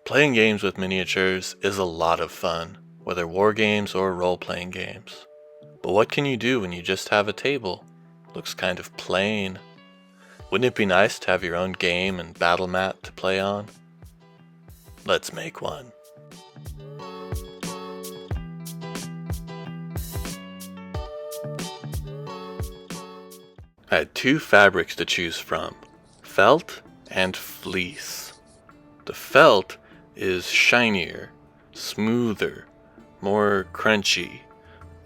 Playing games with miniatures is a lot of fun, whether war games or role-playing games. But what can you do when you just have a table? Looks kind of plain. Wouldn't it be nice to have your own game and battle mat to play on? Let's make one. I had two fabrics to choose from, felt and fleece. The felt is shinier, smoother, more crunchy,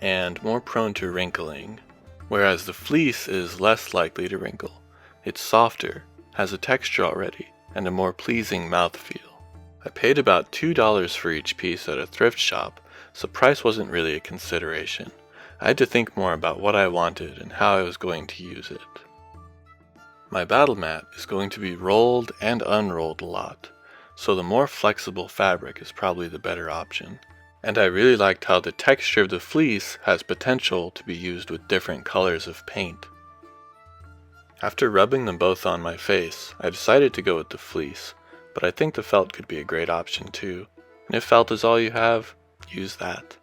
and more prone to wrinkling, whereas the fleece is less likely to wrinkle. It's softer, has a texture already, and a more pleasing mouthfeel. I paid about $2 for each piece at a thrift shop, so price wasn't really a consideration. I had to think more about what I wanted and how I was going to use it. My battle mat is going to be rolled and unrolled a lot, so the more flexible fabric is probably the better option. And I really liked how the texture of the fleece has potential to be used with different colors of paint. After rubbing them both on my face, I decided to go with the fleece, but I think the felt could be a great option too. And if felt is all you have, use that.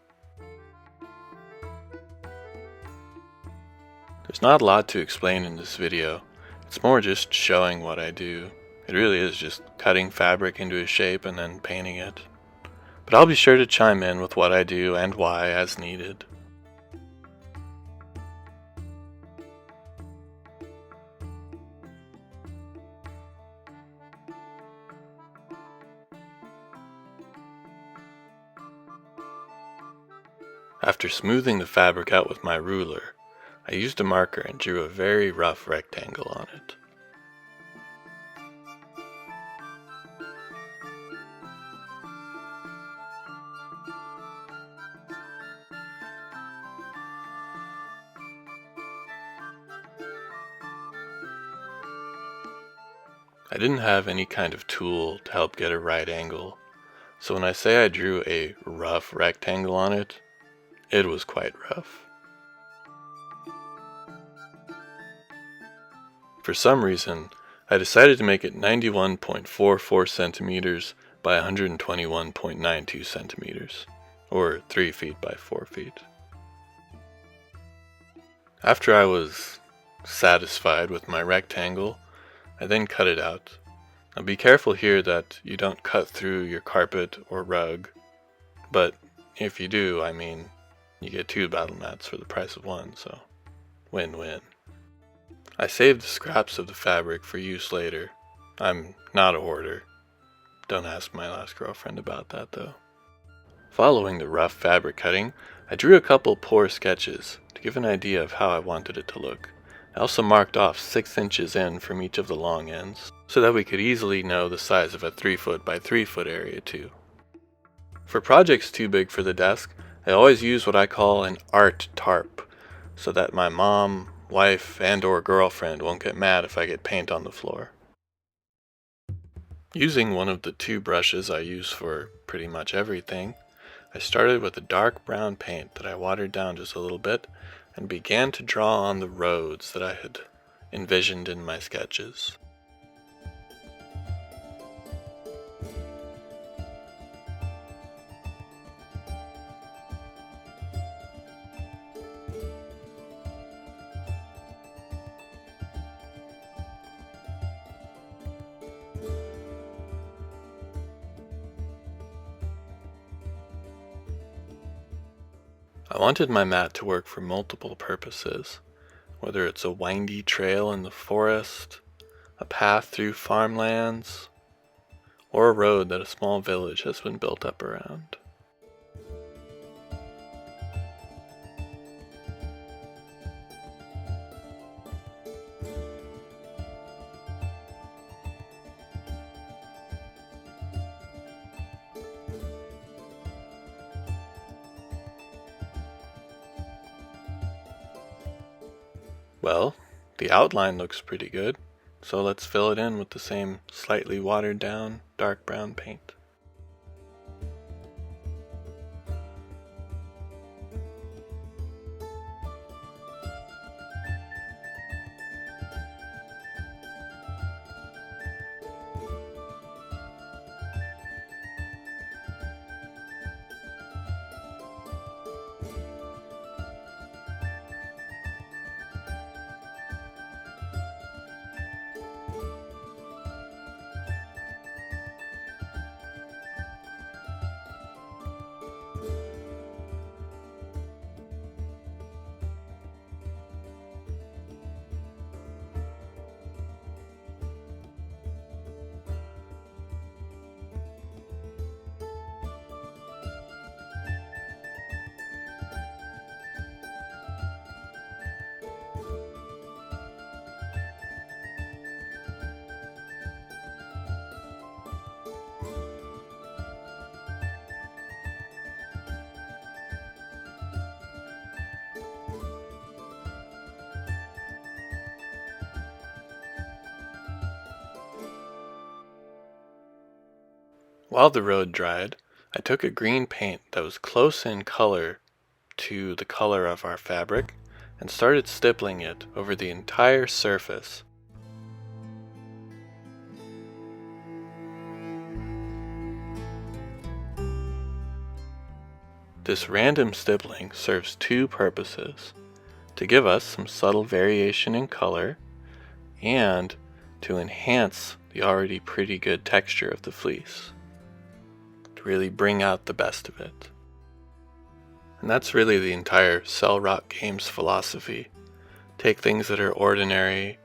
There's not a lot to explain in this video. It's more just showing what I do. It really is just cutting fabric into a shape and then painting it. But I'll be sure to chime in with what I do and why as needed. After smoothing the fabric out with my ruler, I used a marker and drew a very rough rectangle on it. I didn't have any kind of tool to help get a right angle, so when I say I drew a rough rectangle on it, it was quite rough. For some reason, I decided to make it 91.44 centimeters by 121.92 centimeters, or 3 feet by 4 feet. After I was satisfied with my rectangle, I then cut it out. Now be careful here that you don't cut through your carpet or rug, but if you do, you get 2 battle mats for the price of 1, so win-win. I saved the scraps of the fabric for use later. I'm not a hoarder. Don't ask my last girlfriend about that though. Following the rough fabric cutting, I drew a couple poor sketches to give an idea of how I wanted it to look. I also marked off 6 inches in from each of the long ends, so that we could easily know the size of a 3 foot by 3 foot area too. For projects too big for the desk, I always use what I call an art tarp, so that my mom, wife, and or girlfriend won't get mad if I get paint on the floor. Using one of the 2 brushes I use for pretty much everything, I started with a dark brown paint that I watered down just a little bit and began to draw on the roads that I had envisioned in my sketches. I wanted my mat to work for multiple purposes, whether it's a windy trail in the forest, a path through farmlands, or a road that a small village has been built up around. Well, the outline looks pretty good, so let's fill it in with the same slightly watered down dark brown paint. While the road dried, I took a green paint that was close in color to the color of our fabric and started stippling it over the entire surface. This random stippling serves two purposes: to give us some subtle variation in color and to enhance the already pretty good texture of the fleece, to really bring out the best of it. And that's really the entire Cell Rock Games philosophy. Take things that are ordinary,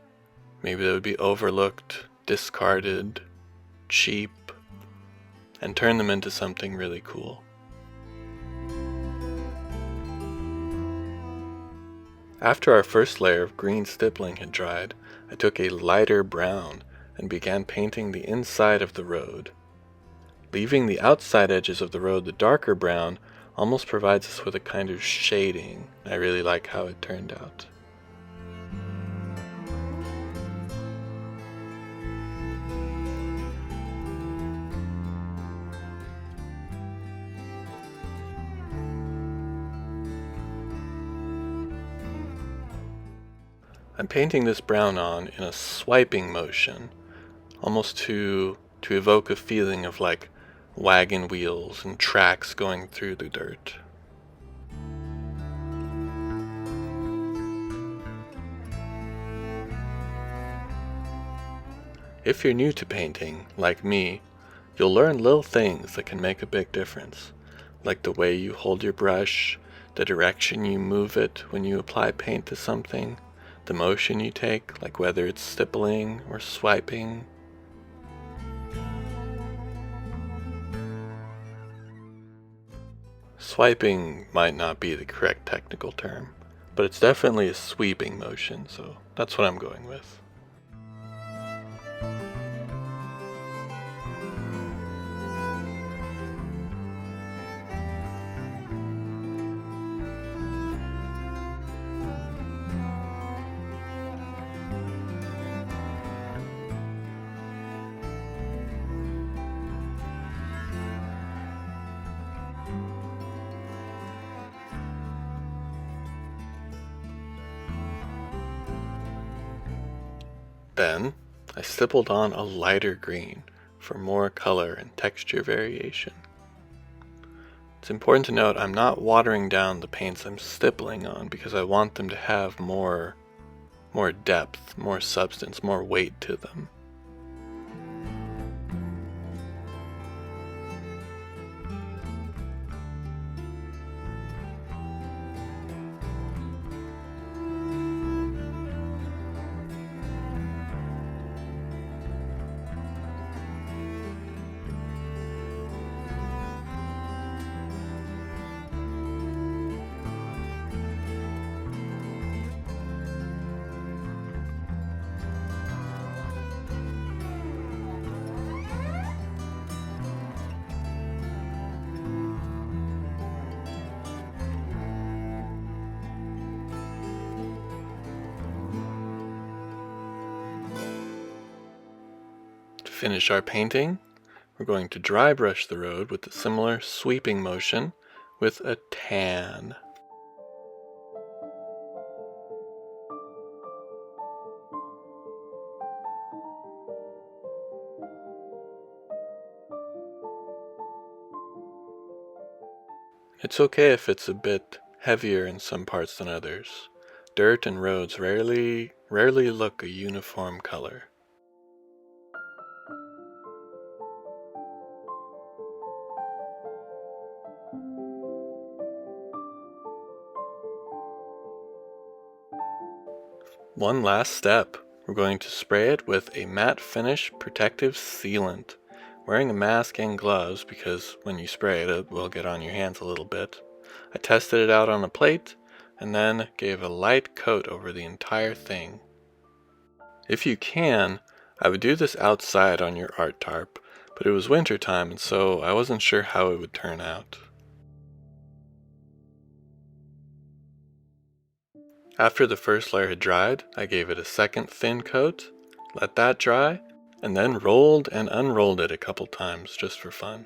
maybe that would be overlooked, discarded, cheap, and turn them into something really cool. After our first layer of green stippling had dried, I took a lighter brown and began painting the inside of the road. Leaving the outside edges of the road the darker brown almost provides us with a kind of shading. I really like how it turned out. I'm painting this brown on in a swiping motion, almost to evoke a feeling of like wagon wheels and tracks going through the dirt. If you're new to painting, like me, you'll learn little things that can make a big difference, like the way you hold your brush, the direction you move it when you apply paint to something, the motion you take, like whether it's stippling or swiping. Swiping might not be the correct technical term, but it's definitely a sweeping motion, so that's what I'm going with. Then, I stippled on a lighter green for more color and texture variation. It's important to note I'm not watering down the paints I'm stippling on because I want them to have more depth, more substance, more weight to them. To finish our painting, we're going to dry brush the road with a similar sweeping motion with a tan. It's okay if it's a bit heavier in some parts than others. Dirt and roads rarely look a uniform color. One last step. We're going to spray it with a matte finish protective sealant. Wearing a mask and gloves because when you spray it, it will get on your hands a little bit. I tested it out on a plate and then gave a light coat over the entire thing. If you can, I would do this outside on your art tarp, but it was winter time and so I wasn't sure how it would turn out. After the first layer had dried, I gave it a second thin coat, let that dry, and then rolled and unrolled it a couple times just for fun.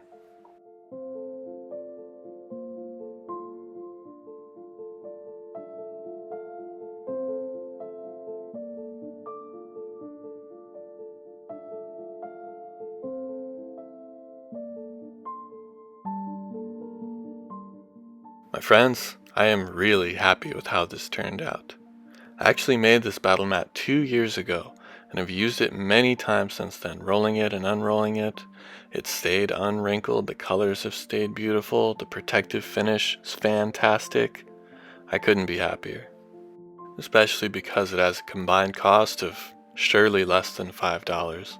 My friends, I am really happy with how this turned out. I actually made this battle mat 2 years ago and have used it many times since then, rolling it and unrolling it. It stayed unwrinkled, the colors have stayed beautiful, the protective finish is fantastic. I couldn't be happier, especially because it has a combined cost of surely less than $5.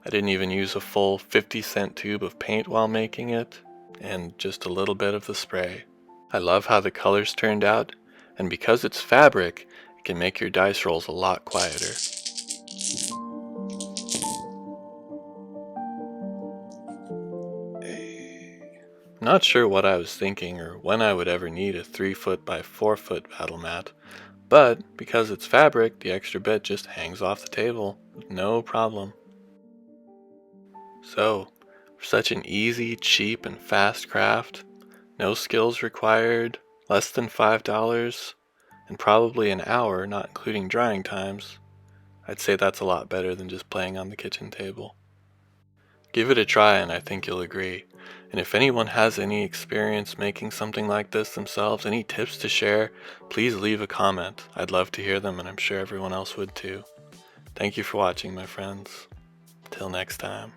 I didn't even use a full 50-cent tube of paint while making it, and just a little bit of the spray. I love how the colors turned out, and because it's fabric, it can make your dice rolls a lot quieter. I'm not sure what I was thinking or when I would ever need a 3-foot by 4-foot battle mat, but because it's fabric, the extra bit just hangs off the table with no problem. So, for such an easy, cheap, and fast craft, no skills required, less than $5, and probably an hour, not including drying times, I'd say that's a lot better than just playing on the kitchen table. Give it a try and I think you'll agree. And if anyone has any experience making something like this themselves, any tips to share, please leave a comment. I'd love to hear them and I'm sure everyone else would too. Thank you for watching, my friends. Till next time.